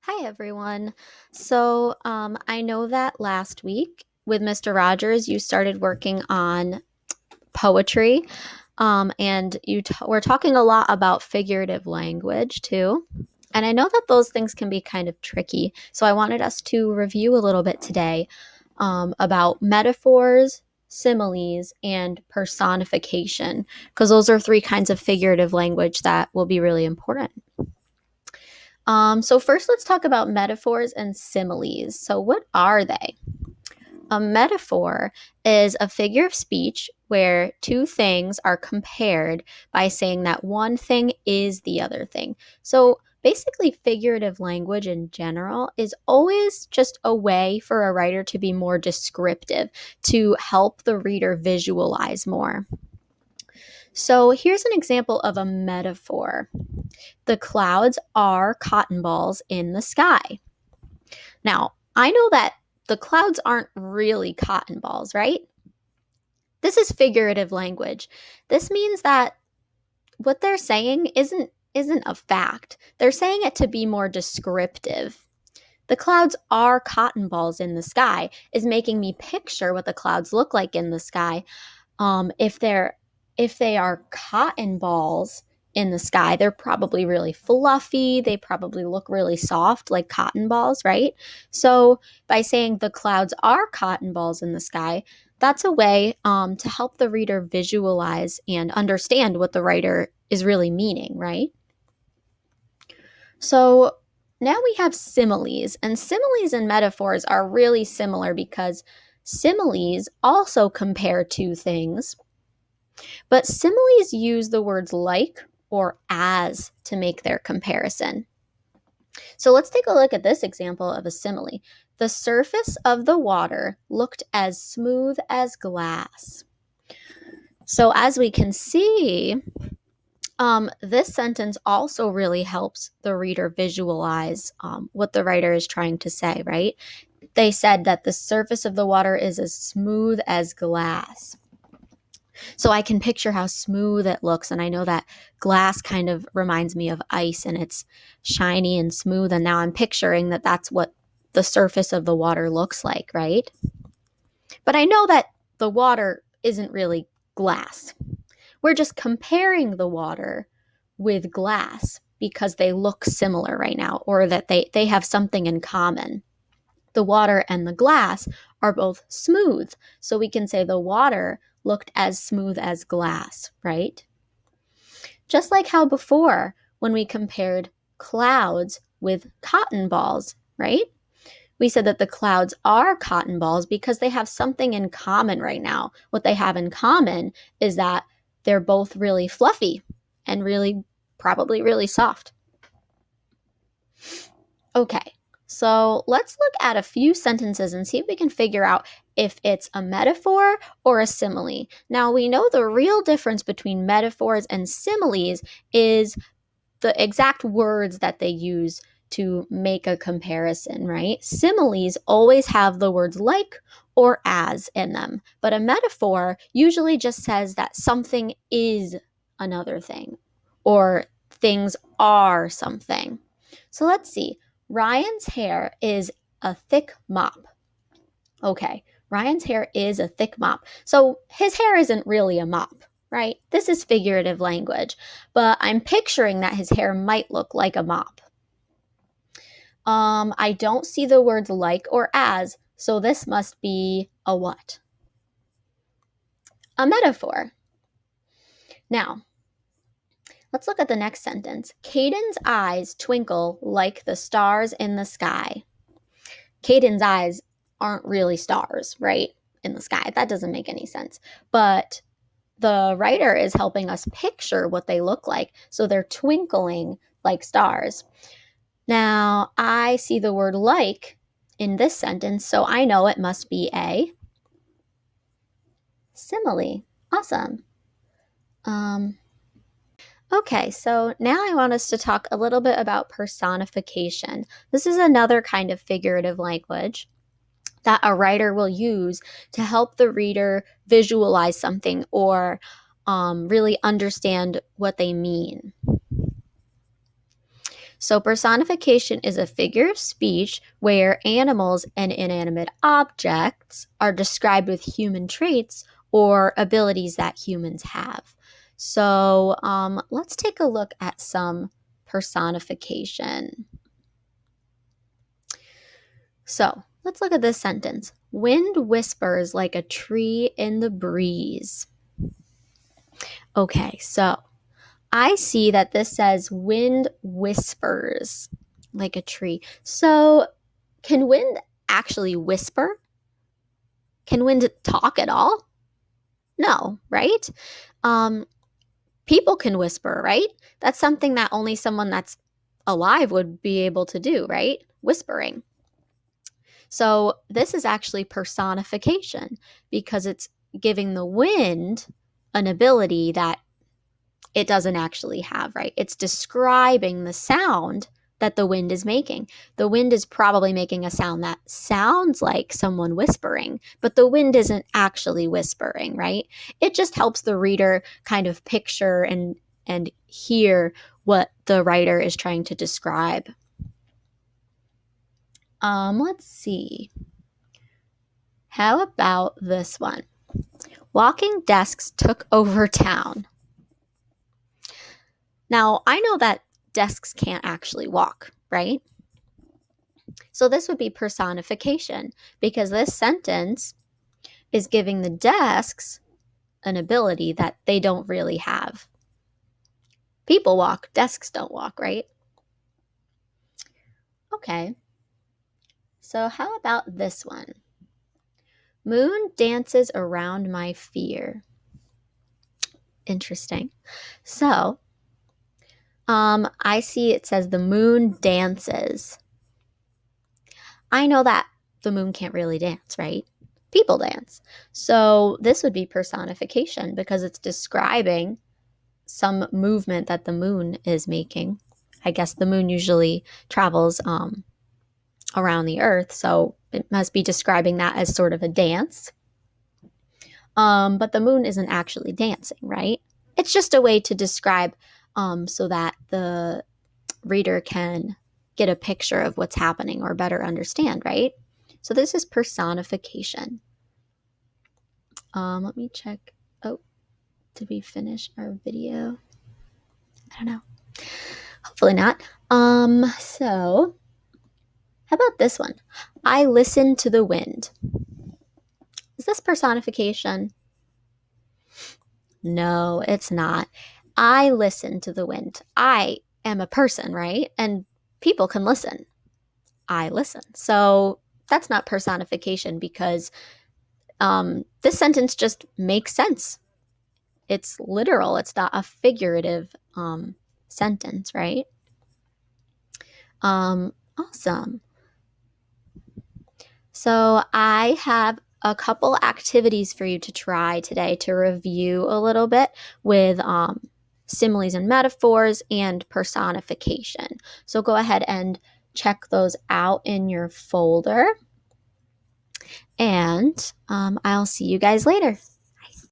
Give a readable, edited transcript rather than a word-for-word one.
Hi, everyone. I know that last week with Mr. Rogers, you started working on poetry, and we're talking a lot about figurative language too. And I know that those things can be kind of tricky. So I wanted us to review a little bit today about metaphors, similes, and personification, because those are three kinds of figurative language that will be really important. So first, let's talk about metaphors and similes. So what are they? A metaphor is a figure of speech where two things are compared by saying that one thing is the other thing. So basically, figurative language in general is always just a way for a writer to be more descriptive, to help the reader visualize more. So here's an example of a metaphor. The clouds are cotton balls in the sky. Now, I know that the clouds aren't really cotton balls, right? This is figurative language. This means that what they're saying isn't a fact. They're saying it to be more descriptive. The clouds are cotton balls in the sky is making me picture what the clouds look like in the sky. If they are cotton balls in the sky, they're probably really fluffy. They probably look really soft, like cotton balls, right? So by saying the clouds are cotton balls in the sky, that's a way to help the reader visualize and understand what the writer is really meaning, right? So now we have similes, and similes and metaphors are really similar because similes also compare two things, but similes use the words like or as to make their comparison. So let's take a look at this example of a simile. The surface of the water looked as smooth as glass. So as we can see, this sentence also really helps the reader visualize what the writer is trying to say, right? They said that the surface of the water is as smooth as glass. So I can picture how smooth it looks. And I know that glass kind of reminds me of ice and it's shiny and smooth. And now I'm picturing that that's what the surface of the water looks like, right? But I know that the water isn't really glass. We're just comparing the water with glass because they look similar right now, or that they have something in common. The water and the glass are both smooth. So we can say the water looked as smooth as glass, right? Just like how before, when we compared clouds with cotton balls, right? We said that the clouds are cotton balls because they have something in common right now. What they have in common is that they're both really fluffy and probably really soft. Okay, so let's look at a few sentences and see if we can figure out if it's a metaphor or a simile. Now, we know the real difference between metaphors and similes is the exact words that they use to make a comparison, right? Similes always have the words like or as in them, but a metaphor usually just says that something is another thing or things are something. So let's see. Ryan's hair is a thick mop. Okay, Ryan's hair is a thick mop. So his hair isn't really a mop, right? This is figurative language, but I'm picturing that his hair might look like a mop. I don't see the words like or as, so this must be a what? A metaphor. Now, let's look at the next sentence. Caden's eyes twinkle like the stars in the sky. Caden's eyes aren't really stars, right? In the sky. That doesn't make any sense. But the writer is helping us picture what they look like. So they're twinkling like stars. Now, I see the word like in this sentence, so I know it must be a simile. Awesome. Okay, so now I want us to talk a little bit about personification. This is another kind of figurative language that a writer will use to help the reader visualize something or really understand what they mean. So personification is a figure of speech where animals and inanimate objects are described with human traits or abilities that humans have. So let's take a look at some personification. So let's look at this sentence. Wind whispers like a tree in the breeze. Okay, so I see that this says wind whispers like a tree. So can wind actually whisper? Can wind talk at all? No, right? Um, People can whisper, right? That's something that only someone that's alive would be able to do, right? Whispering. So this is actually personification because it's giving the wind an ability that it doesn't actually have, right? It's describing the sound that the wind is making. The wind is probably making a sound that sounds like someone whispering, but the wind isn't actually whispering, right? It just helps the reader kind of picture and hear what the writer is trying to describe. Let's see. How about this one? Walking desks took over town. Now, I know that desks can't actually walk, right? So this would be personification because this sentence is giving the desks an ability that they don't really have. People walk, desks don't walk, right? Okay. So how about this one? Moon dances around my fear. Interesting. So, I see it says the moon dances. I know that the moon can't really dance, right? People dance. So this would be personification because it's describing some movement that the moon is making. I guess the moon usually travels around the earth, so it must be describing that as sort of a dance. But the moon isn't actually dancing, right? It's just a way to describe so that the reader can get a picture of what's happening or better understand, right? So this is personification. Let me check. Oh, did we finish our video? I don't know. Hopefully not. So how about this one? I listen to the wind. Is this personification? No, it's not. I listen to the wind. I am a person, right? And people can listen. I listen. So that's not personification because this sentence just makes sense. It's literal. It's not a figurative sentence, right? Awesome. So I have a couple activities for you to try today to review a little bit with similes and metaphors and personification. So go ahead and check those out in your folder. And I'll see you guys later.